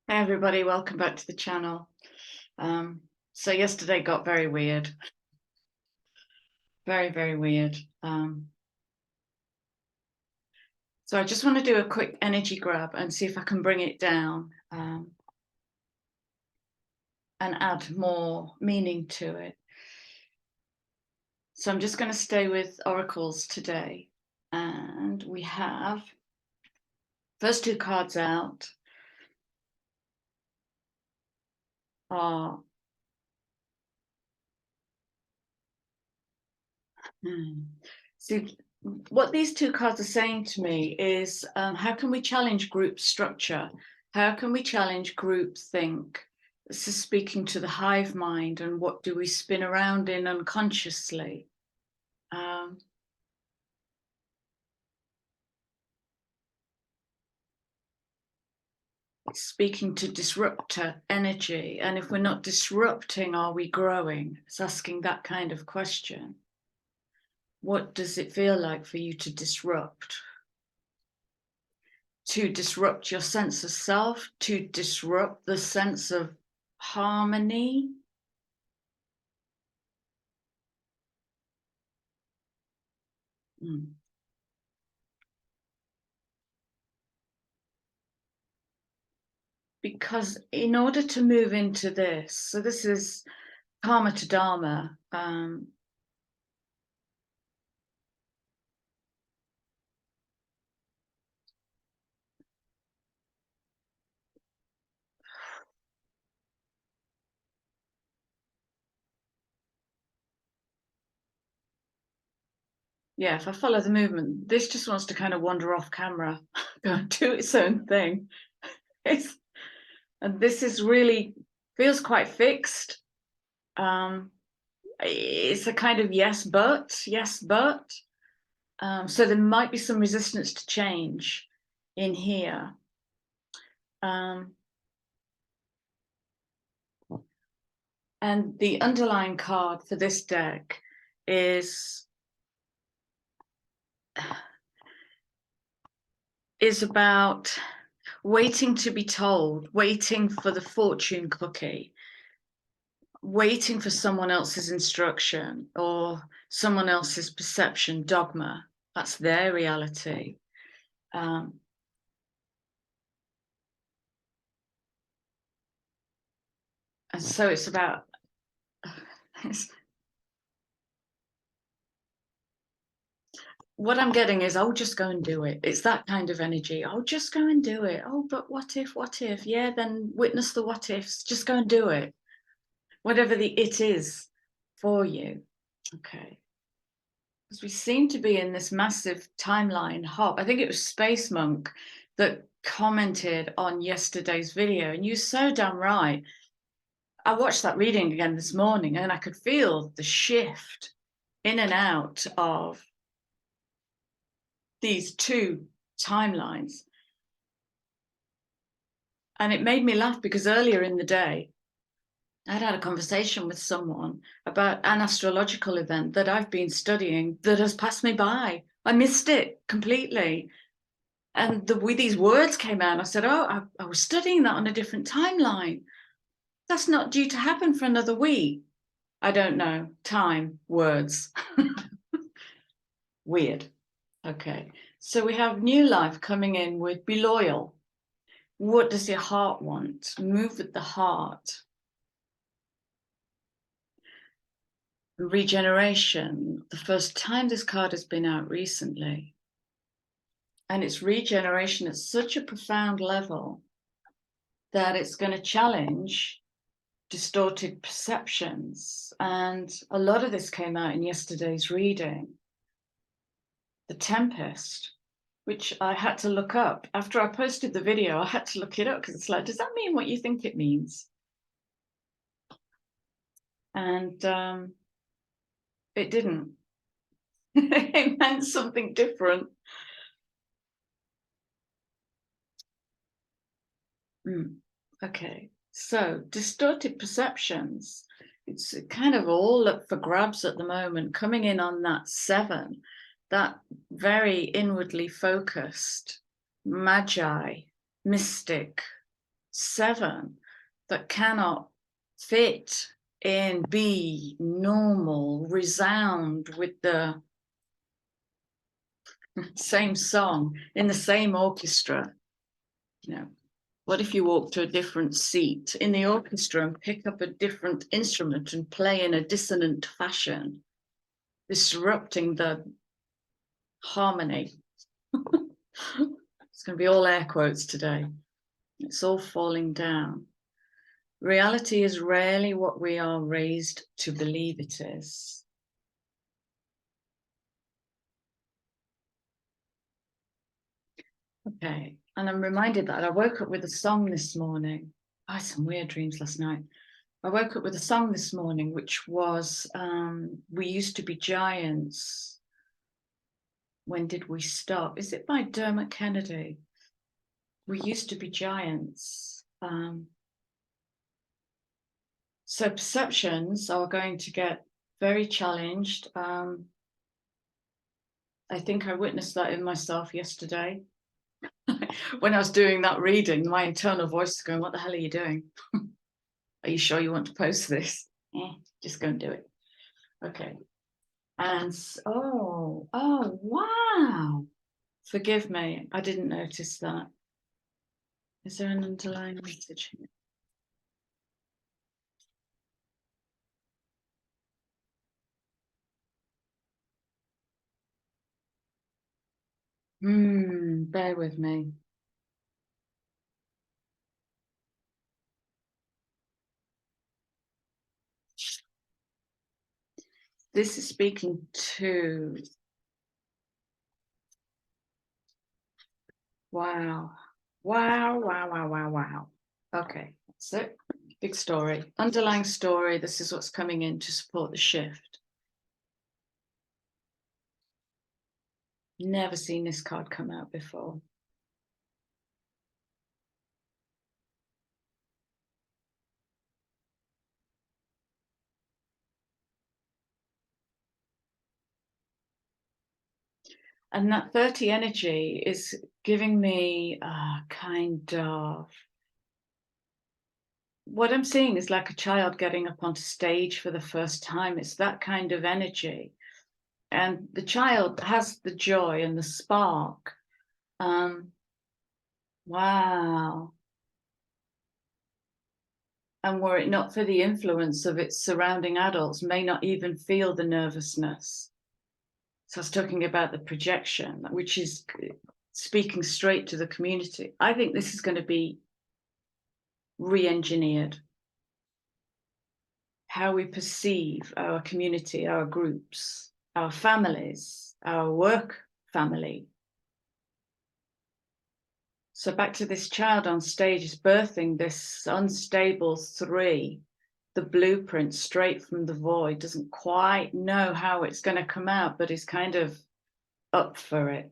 Hey everybody, welcome back to the channel. So yesterday got very weird. Very, very weird. So I just want to do a quick energy grab and see if I can bring it down and add more meaning to it. So I'm just going to stay with oracles today. And we have first two cards out are see, what these two cards are saying to me is how can we challenge group structure? How can we challenge group think? This is speaking to the hive mind, and what do we spin around in unconsciously? Speaking to disruptor energy, and if we're not disrupting, are we growing? It's asking that kind of question. What does it feel like for you to disrupt? To disrupt your sense of self, to disrupt the sense of harmony. Because in order to move into this, so this is karma to dharma. Yeah, if I follow the movement, this just wants to kind of wander off camera, go and do its own thing. And this is really feels quite fixed. It's a kind of yes, but. So there might be some resistance to change in here. And the underlying card for this deck is about waiting to be told, waiting for the fortune cookie, waiting for someone else's instruction or someone else's perception, dogma. That's their reality. And so it's about what I'm getting is, oh, just go and do it. It's that kind of energy. Oh, just go and do it. Oh, but what if? Yeah, then witness the what ifs. Just go and do it. Whatever the it is for you. Okay. Because we seem to be in this massive timeline hop. I think it was Space Monk that commented on yesterday's video, and you're so damn right. I watched that reading again this morning and I could feel the shift in and out of these two timelines. And it made me laugh because earlier in the day, I'd had a conversation with someone about an astrological event that I've been studying that has passed me by. I missed it completely. And the way these words came out, I said, oh, I was studying that on a different timeline. That's not due to happen for another week. I don't know. Time, words. Weird. Okay. So we have new life coming in with be loyal. What does your heart want? Move with the heart. Regeneration. The first time this card has been out recently. And it's regeneration at such a profound level that it's going to challenge distorted perceptions. And a lot of this came out in yesterday's reading. The Tempest, which I had to look up. After I posted the video, I had to look it up because it's like, does that mean what you think it means? And it didn't. It meant something different. Okay, so distorted perceptions, it's kind of all up for grabs at the moment, coming in on that 7, that very inwardly focused, magi, mystic, 7 that cannot fit in, be normal, resound with the same song in the same orchestra. You know, what if you walk to a different seat in the orchestra and pick up a different instrument and play in a dissonant fashion, disrupting the harmony? It's going to be all air quotes today. It's all falling down. Reality is rarely what we are raised to believe it is. Okay, and I'm reminded that I woke up with a song this morning. I had some weird dreams last night. I woke up with a song this morning, which was We Used to Be Giants. When Did We Stop? Is it by Dermot Kennedy? We Used to Be Giants. So perceptions are going to get very challenged. I think I witnessed that in myself yesterday. When I was doing that reading, my internal voice is going, what the hell are you doing? Are you sure you want to post this? Just go and do it. Okay. And oh, wow. Forgive me, I didn't notice that. Is there an underlying message here? Bear with me. This is speaking to, wow. Okay, that's it. Big story, underlying story. This is what's coming in to support the shift. Never seen this card come out before. And that 30 energy is giving me kind of, what I'm seeing is like a child getting up onto stage for the first time. It's that kind of energy. And the child has the joy and the spark. Wow. And were it not for the influence of its surrounding adults, may not even feel the nervousness. So I was talking about the projection, which is speaking straight to the community. I think this is going to be re-engineered. How we perceive our community, our groups, our families, our work family. So back to this child on stage is birthing this unstable 3, the blueprint straight from the void, doesn't quite know how it's going to come out, but is kind of up for it.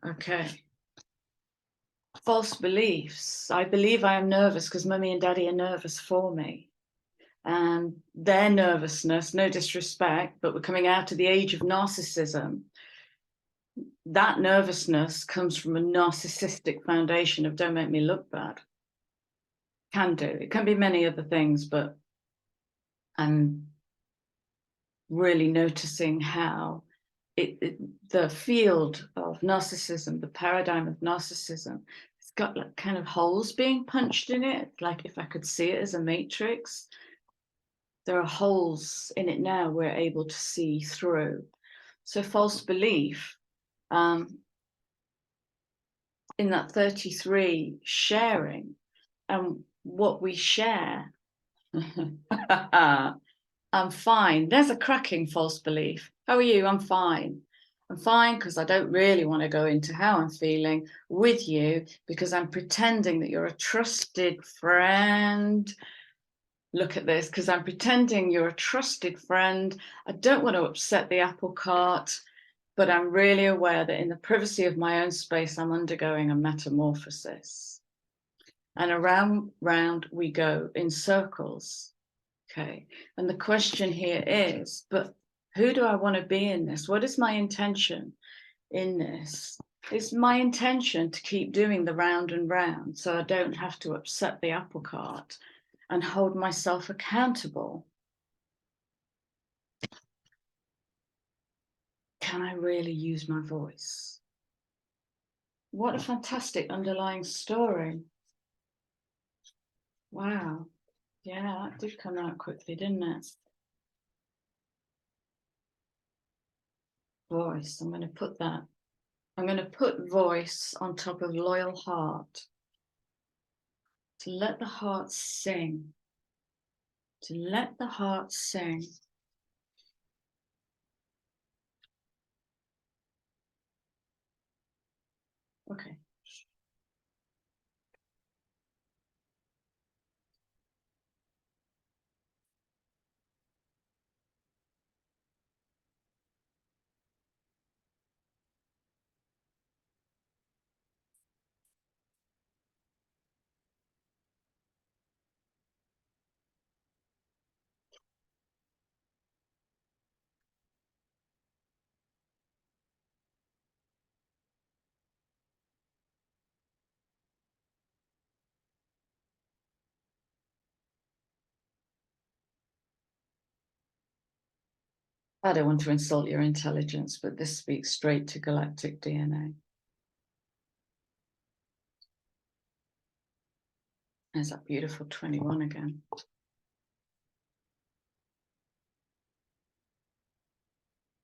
Okay. False beliefs. I believe I am nervous because mummy and daddy are nervous for me. And their nervousness, no disrespect, but we're coming out of the age of narcissism. That nervousness comes from a narcissistic foundation of don't make me look bad. Can do. It can be many other things, but I'm really noticing how the field of narcissism, the paradigm of narcissism, it's got like kind of holes being punched in it. Like if I could see it as a matrix, there are holes in it now we're able to see through. So false belief, in that 33 sharing, and what we share. I'm fine. There's a cracking false belief. How are you? I'm fine. I'm fine because I don't really want to go into how I'm feeling with you because I'm pretending that you're a trusted friend. Look at this, because I'm pretending you're a trusted friend. I don't want to upset the apple cart, but I'm really aware that in the privacy of my own space, I'm undergoing a metamorphosis. And around we go in circles. Okay, and the question here is, but who do I want to be in this? What is my intention? in this. It's my intention to keep doing the round and round so I don't have to upset the apple cart and hold myself accountable. Can I really use my voice? What a fantastic underlying story. Wow. Yeah, that did come out quickly, didn't it? Voice. I'm going to put that. I'm going to put voice on top of loyal heart. To let the heart sing. To let the heart sing. Okay. I don't want to insult your intelligence, but this speaks straight to galactic DNA. There's that beautiful 21 again.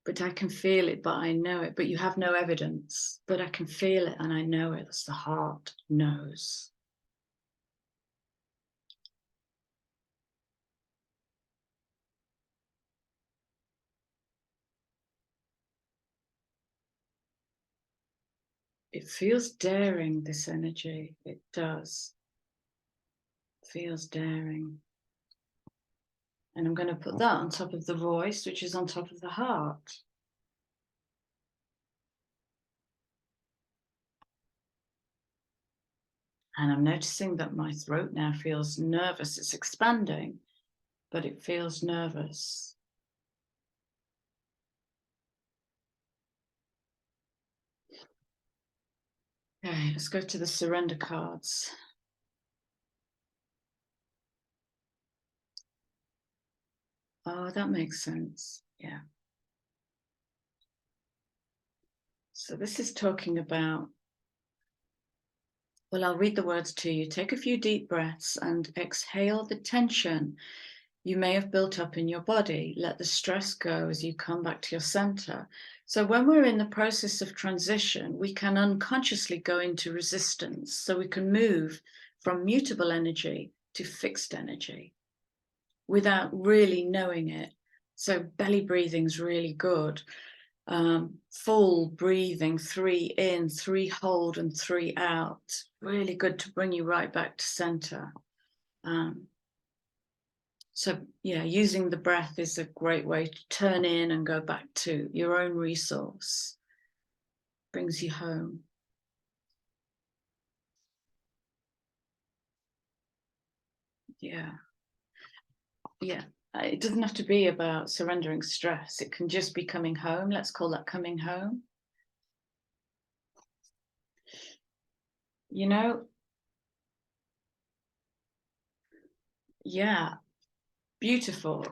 But I can feel it, but I know it. But you have no evidence, but I can feel it and I know it. That's the heart knows. It feels daring, this energy. It does. It feels daring. And I'm going to put that on top of the voice, which is on top of the heart. And I'm noticing that my throat now feels nervous. It's expanding, but it feels nervous. Okay, let's go to the surrender cards. Oh, that makes sense. Yeah. So this is talking about, well, I'll read the words to you. Take a few deep breaths and exhale the tension you may have built up in your body. Let the stress go as you come back to your center. So when we're in the process of transition, we can unconsciously go into resistance. So we can move from mutable energy to fixed energy without really knowing it. So belly breathing is really good. Full breathing, 3 in, 3 hold, and 3 out. Really good to bring you right back to center. So yeah, using the breath is a great way to turn in and go back to your own resource. Brings you home. Yeah. Yeah. It doesn't have to be about surrendering stress. It can just be coming home. Let's call that coming home. You know, yeah, beautiful.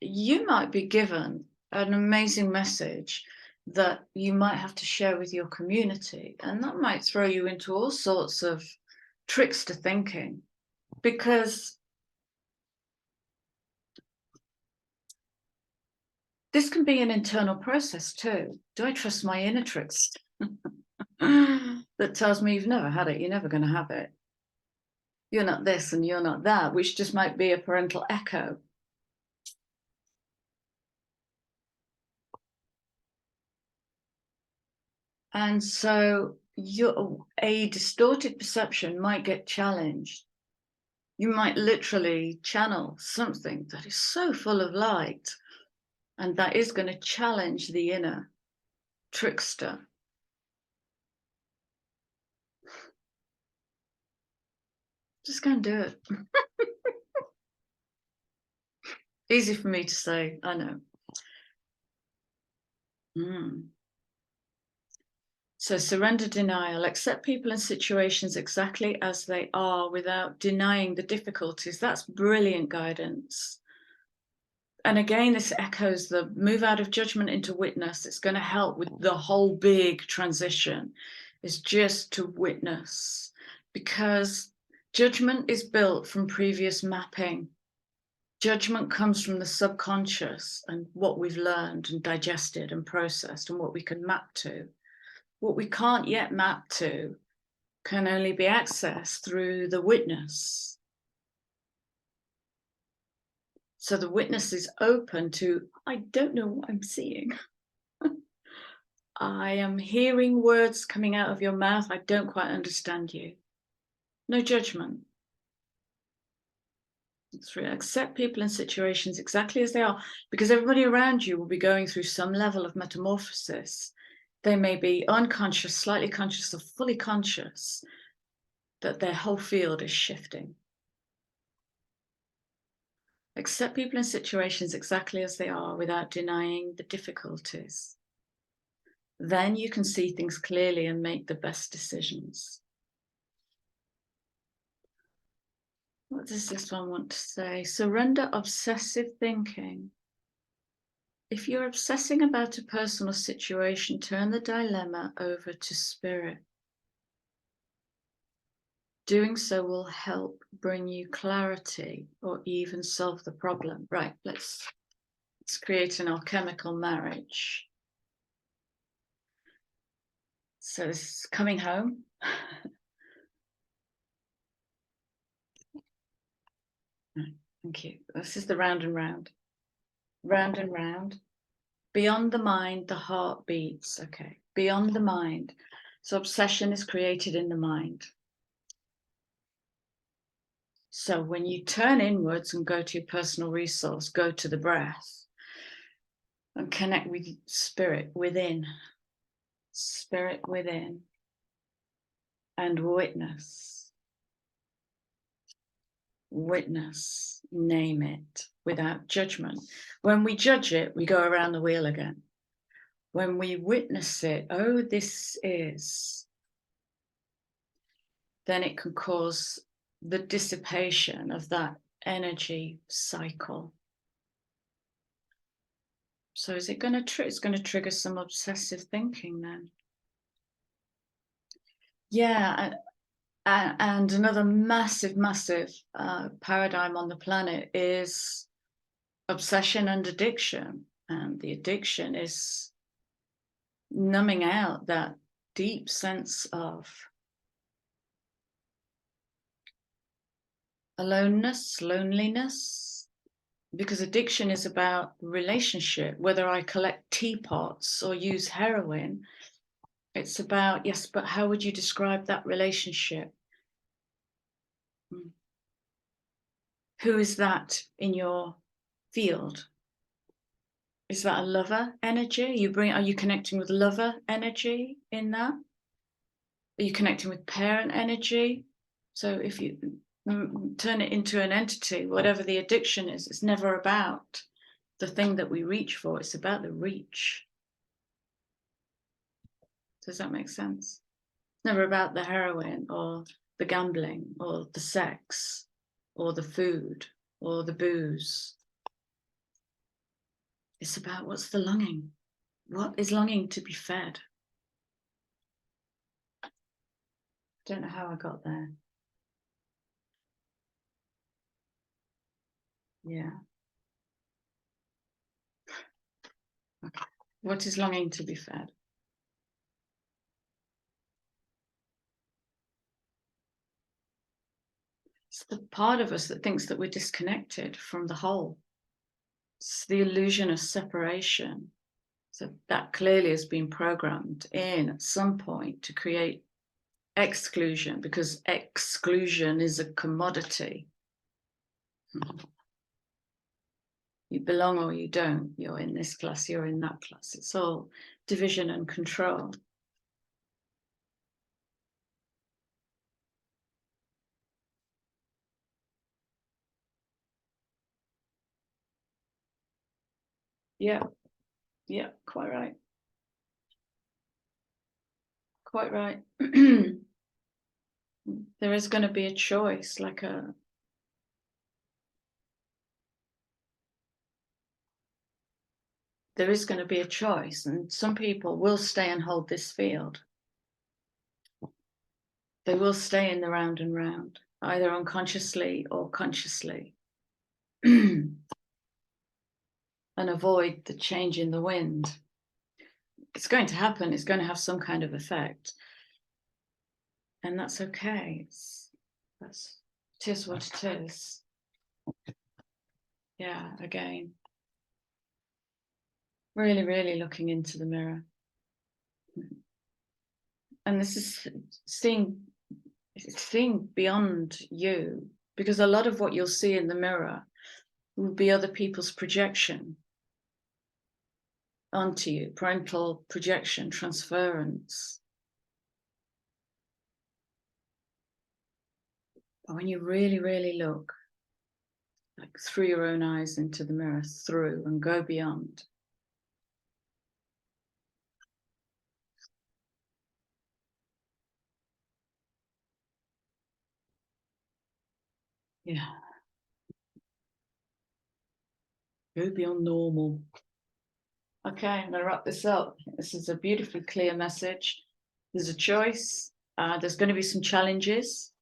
You might be given an amazing message that you might have to share with your community, and that might throw you into all sorts of trickster thinking, because this can be an internal process too. Do I trust my inner trickster that tells me you've never had it, you're never going to have it, you're not this and you're not that, which just might be a parental echo. And so a distorted perception might get challenged. You might literally channel something that is so full of light, and that is going to challenge the inner trickster. Just go and do it. Easy for me to say, I know. So surrender denial, accept people and situations exactly as they are without denying the difficulties. That's brilliant guidance. And again, this echoes the move out of judgment into witness. It's going to help with the whole big transition, is just to witness, because judgment is built from previous mapping. Judgment comes from the subconscious and what we've learned and digested and processed and what we can map to. What we can't yet map to can only be accessed through the witness. So the witness is open to, I don't know what I'm seeing. I am hearing words coming out of your mouth. I don't quite understand you. No judgment. It's real. Accept people and situations exactly as they are, because everybody around you will be going through some level of metamorphosis. They may be unconscious, slightly conscious, or fully conscious that their whole field is shifting. Accept people and situations exactly as they are without denying the difficulties. Then you can see things clearly and make the best decisions. What does this one want to say? Surrender obsessive thinking. If you're obsessing about a person or situation, turn the dilemma over to spirit. Doing so will help bring you clarity or even solve the problem. Right, let's create an alchemical marriage. So this is coming home. Thank you. This is the round and round. Round and round. Beyond the mind, the heart beats. Okay, beyond the mind. So obsession is created in the mind. So when you turn inwards and go to your personal resource, go to the breath and connect with spirit within. Spirit within. And witness. Witness, name it without judgment. When we judge it, we go around the wheel again. When we witness it, oh, this is, then it can cause the dissipation of that energy cycle. So is it going to it's going to trigger some obsessive thinking then? Yeah, and another massive paradigm on the planet is obsession and addiction. And the addiction is numbing out that deep sense of aloneness, loneliness, because addiction is about relationship. Whether I collect teapots or use heroin, it's about, yes, but how would you describe that relationship? Who is that in your field? Is that a lover energy? Are you connecting with lover energy in that? Are you connecting with parent energy? So if you turn it into an entity, whatever the addiction is, it's never about the thing that we reach for. It's about the reach. Does that make sense? It's never about the heroin or the gambling or the sex or the food or the booze. It's about what's the longing. What is longing to be fed? I don't know how I got there. Yeah. Okay. What is longing to be fed? It's the part of us that thinks that we're disconnected from the whole. It's the illusion of separation. So that clearly has been programmed in at some point to create exclusion, because exclusion is a commodity. You belong or you don't. You're in this class, you're in that class. It's all division and control. Yeah, quite right. quite right. There is going to be a choice, like there is going to be a choice, and some people will stay and hold this field. They will stay in the round and round, either unconsciously or consciously, and avoid the change in the wind. It's going to happen. It's going to have some kind of effect, and that's okay. It is what it is. Yeah, again, really, really looking into the mirror. And this is seeing beyond you, because a lot of what you'll see in the mirror will be other people's projection onto you, parental projection, transference. But when you really, really look, like through your own eyes into the mirror, through and go beyond, yeah, go beyond normal. Okay, I'm going to wrap this up. This is a beautifully clear message. There's a choice. There's going to be some challenges.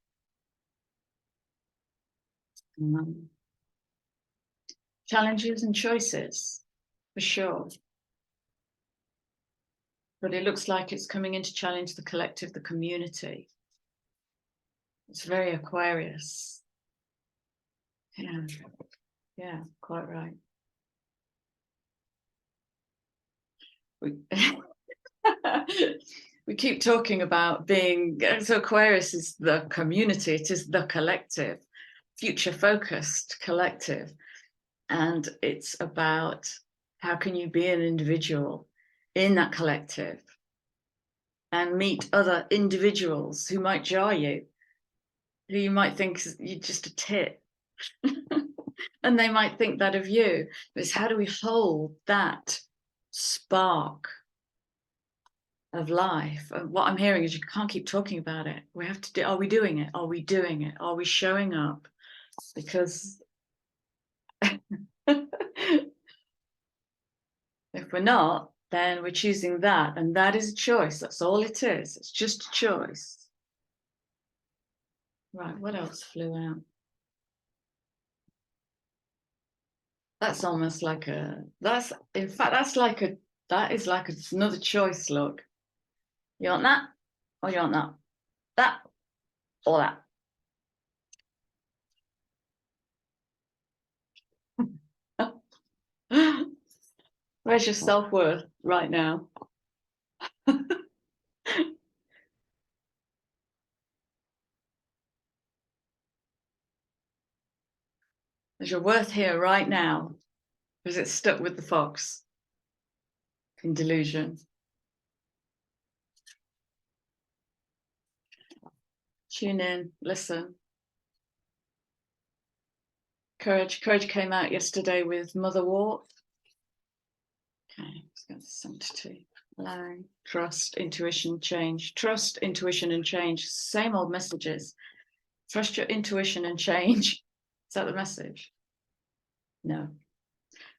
Challenges and choices, for sure. But it looks like it's coming in to challenge the collective, the community. It's very Aquarius. Yeah, quite right. We keep talking about being, so Aquarius is the community, it is the collective, future focused collective. And it's about how can you be an individual in that collective and meet other individuals who might jar you, who you might think you're just a tit. And they might think that of you. But it's how do we hold that spark of life? And what I'm hearing is you can't keep talking about it. We have to do, are we doing it? Are we doing it? Are we showing up? Because if we're not, then we're choosing that. And that is a choice. That's all it is. It's just a choice. Right, what else flew out? That's almost like that is like another choice, look. You want that? Or you want that? That or that? Where's your self-worth right now? Is your worth here right now? Or is it stuck with the fox in delusion? Tune in, listen. Courage came out yesterday with Mother Wart. Okay, let's go to sanctity. Allowing, trust, intuition, change. Trust, intuition, and change. Same old messages. Trust your intuition and change. Is that the message? No,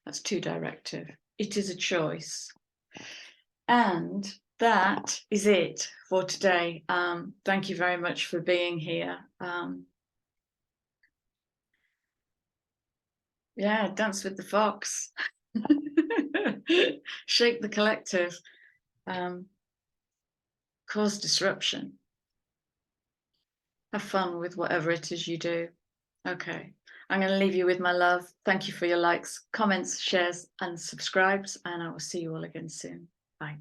that's too directive. It is a choice. And that is it for today. Thank you very much for being here. Yeah, dance with the fox. Shake the collective. Cause disruption. Have fun with whatever it is you do. Okay, I'm going to leave you with my love. Thank you for your likes, comments, shares, and subscribes, and I will see you all again soon. Bye.